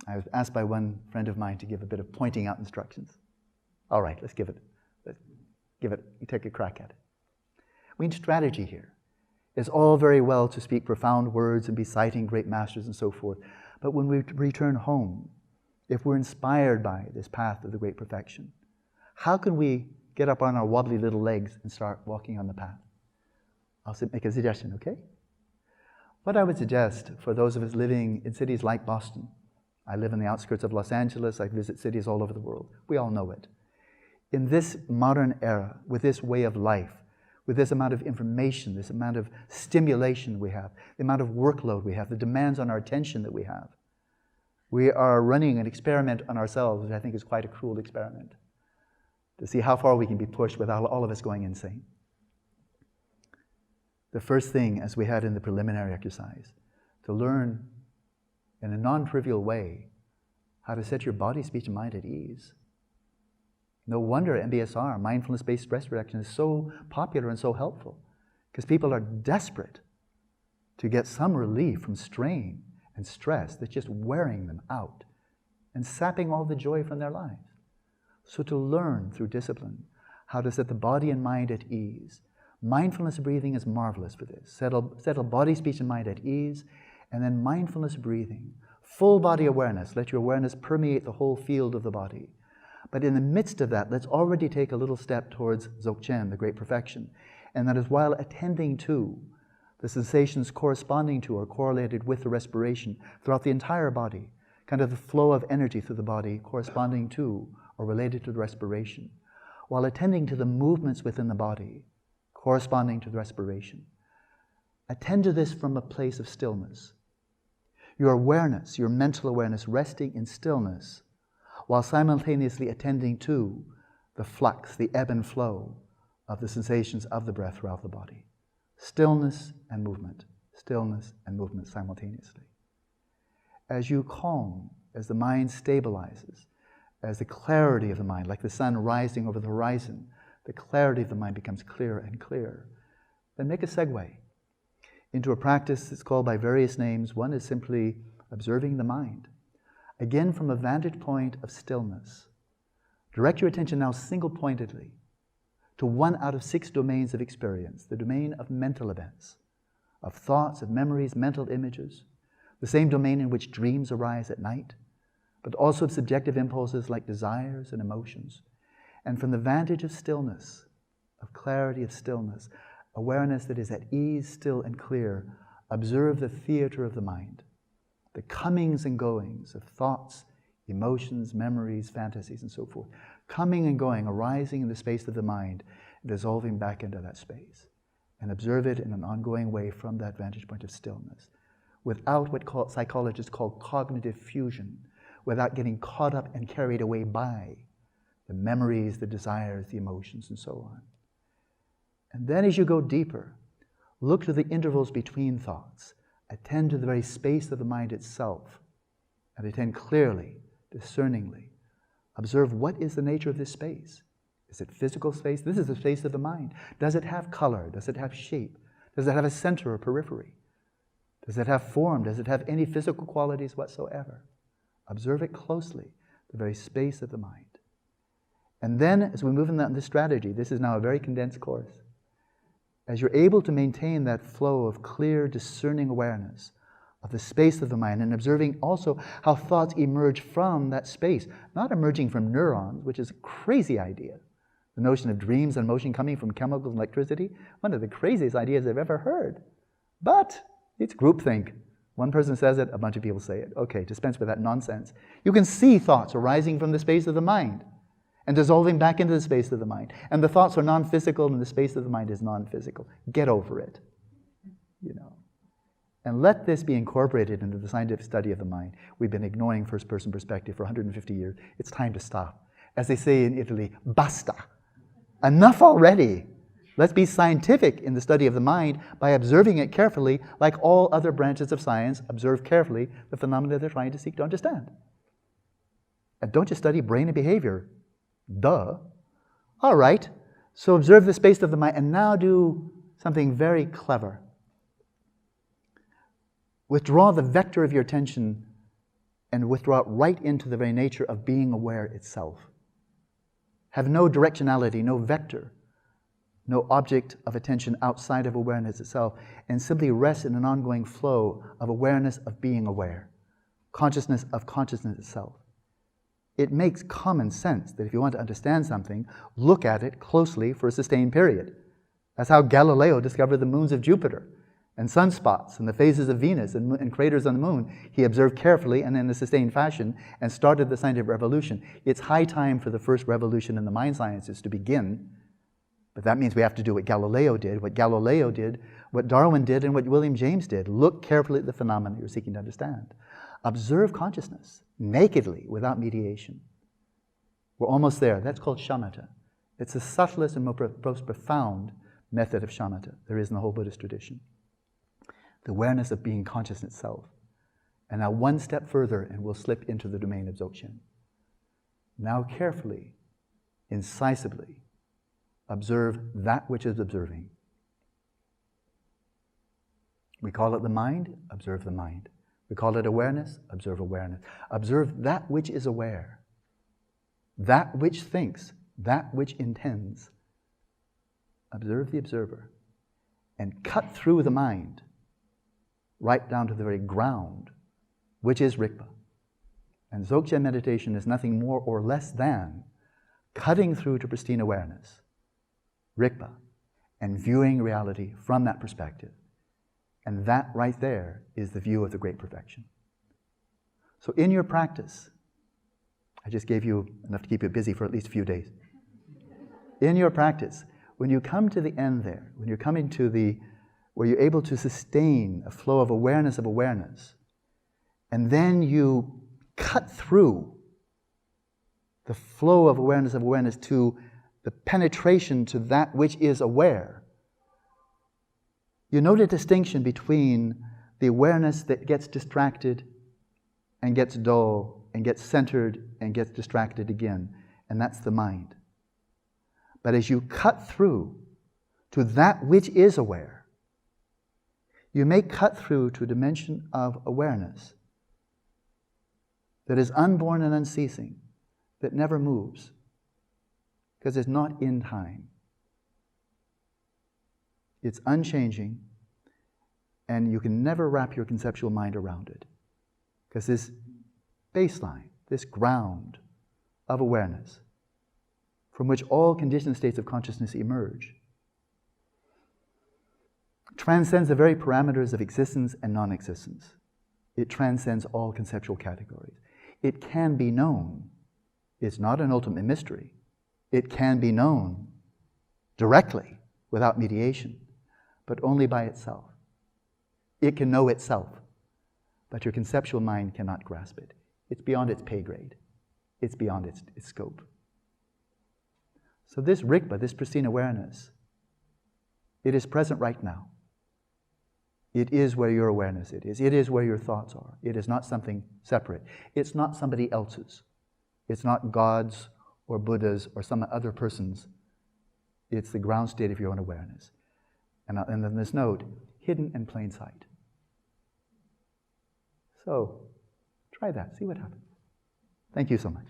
I was asked by one friend of mine to give a bit of pointing out instructions. All right, let's take a crack at it. We need strategy here. It's all very well to speak profound words and be citing great masters and so forth, but when we return home, if we're inspired by this path of the great perfection, how can we get up on our wobbly little legs and start walking on the path? I'll make a suggestion, okay? What I would suggest for those of us living in cities like Boston, I live in the outskirts of Los Angeles, I visit cities all over the world, we all know it. In this modern era, with this way of life, with this amount of information, this amount of stimulation we have, the amount of workload we have, the demands on our attention that we have, we are running an experiment on ourselves, which I think is quite a cruel experiment, to see how far we can be pushed without all of us going insane. The first thing, as we had in the preliminary exercise, to learn in a non-trivial way how to set your body, speech, and mind at ease. No wonder MBSR, mindfulness-based stress reduction, is so popular and so helpful, because people are desperate to get some relief from strain and stress that's just wearing them out and sapping all the joy from their lives. So to learn through discipline how to set the body and mind at ease. Mindfulness breathing is marvelous for this. Settle body, speech, and mind at ease, and then mindfulness breathing. Full body awareness. Let your awareness permeate the whole field of the body. But in the midst of that, let's already take a little step towards Dzogchen, the great perfection. And that is while attending to the sensations corresponding to or correlated with the respiration throughout the entire body, kind of the flow of energy through the body corresponding to or related to the respiration, while attending to the movements within the body corresponding to the respiration. Attend to this from a place of stillness. Your awareness, your mental awareness, resting in stillness, while simultaneously attending to the flux, the ebb and flow of the sensations of the breath throughout the body. Stillness and movement simultaneously. As you calm, as the mind stabilizes, as the clarity of the mind, like the sun rising over the horizon, the clarity of the mind becomes clearer and clearer, then make a segue into a practice that's called by various names. One is simply observing the mind. Again, from a vantage point of stillness. Direct your attention now single-pointedly to one out of 6 domains of experience, the domain of mental events, of thoughts, of memories, mental images, the same domain in which dreams arise at night, but also of subjective impulses like desires and emotions. And from the vantage of stillness, of clarity of stillness, awareness that is at ease, still, and clear, observe the theater of the mind, the comings and goings of thoughts, emotions, memories, fantasies, and so forth, coming and going, arising in the space of the mind, dissolving back into that space. And observe it in an ongoing way from that vantage point of stillness, without what psychologists call cognitive fusion, without getting caught up and carried away by the memories, the desires, the emotions, and so on. And then as you go deeper, look to the intervals between thoughts, attend to the very space of the mind itself, and attend clearly, discerningly. Observe what is the nature of this space. Is it physical space? This is the space of the mind. Does it have color? Does it have shape? Does it have a center or periphery? Does it have form? Does it have any physical qualities whatsoever? Observe it closely, the very space of the mind. And then, as we move in this strategy, this is now a very condensed course, as you're able to maintain that flow of clear, discerning awareness of the space of the mind, and observing also how thoughts emerge from that space, not emerging from neurons, which is a crazy idea. The notion of dreams and motion coming from chemicals and electricity, one of the craziest ideas I've ever heard. But it's groupthink. One person says it, a bunch of people say it. Okay, dispense with that nonsense. You can see thoughts arising from the space of the mind and dissolving back into the space of the mind. And the thoughts are non-physical and the space of the mind is non-physical. Get over it, And let this be incorporated into the scientific study of the mind. We've been ignoring first-person perspective for 150 years. It's time to stop. As they say in Italy, basta. Enough already. Let's be scientific in the study of the mind by observing it carefully, like all other branches of science observe carefully the phenomena they're trying to seek to understand. And don't just study brain and behavior. Duh. All right, so observe the space of the mind and now do something very clever. Withdraw the vector of your attention and withdraw right into the very nature of being aware itself. Have no directionality, no vector, no object of attention outside of awareness itself, and simply rest in an ongoing flow of awareness of being aware, consciousness of consciousness itself. It makes common sense that if you want to understand something, look at it closely for a sustained period. That's how Galileo discovered the moons of Jupiter and sunspots and the phases of Venus and craters on the moon. He observed carefully and in a sustained fashion and started the scientific revolution. It's high time for the first revolution in the mind sciences to begin, but that means we have to do what Galileo did, what Darwin did, and what William James did. Look carefully at the phenomena you're seeking to understand. Observe consciousness nakedly, without mediation. We're almost there. That's called shamatha. It's the subtlest and most profound method of shamatha there is in the whole Buddhist tradition. The awareness of being conscious itself. And now one step further and we'll slip into the domain of Dzogchen. Now carefully, incisively, observe that which is observing. We call it the mind, observe the mind. We call it awareness, observe awareness. Observe that which is aware, that which thinks, that which intends. Observe the observer and cut through the mind right down to the very ground, which is Rigpa. And Dzogchen meditation is nothing more or less than cutting through to pristine awareness, Rigpa, and viewing reality from that perspective. And that right there is the view of the great perfection. So in your practice, I just gave you enough to keep you busy for at least a few days. In your practice, when you come to the end there, when you're coming to where you're able to sustain a flow of awareness, and then you cut through the flow of awareness to the penetration to that which is aware, you note a distinction between the awareness that gets distracted and gets dull and gets centered and gets distracted again, and that's the mind. But as you cut through to that which is aware, you may cut through to a dimension of awareness that is unborn and unceasing, that never moves, because it's not in time. It's unchanging, and you can never wrap your conceptual mind around it. Because this baseline, this ground of awareness, from which all conditioned states of consciousness emerge, transcends the very parameters of existence and non-existence. It transcends all conceptual categories. It can be known. It's not an ultimate mystery. It can be known directly, without mediation, but only by itself. It can know itself, but your conceptual mind cannot grasp it. It's beyond its pay grade. It's beyond its scope. So this Rigpa, this pristine awareness, it is present right now. It is where your awareness is. It is where your thoughts are. It is not something separate. It's not somebody else's. It's not God's or Buddha's or some other person's. It's the ground state of your own awareness. And then this note, hidden in plain sight. So, try that. See what happens. Thank you so much.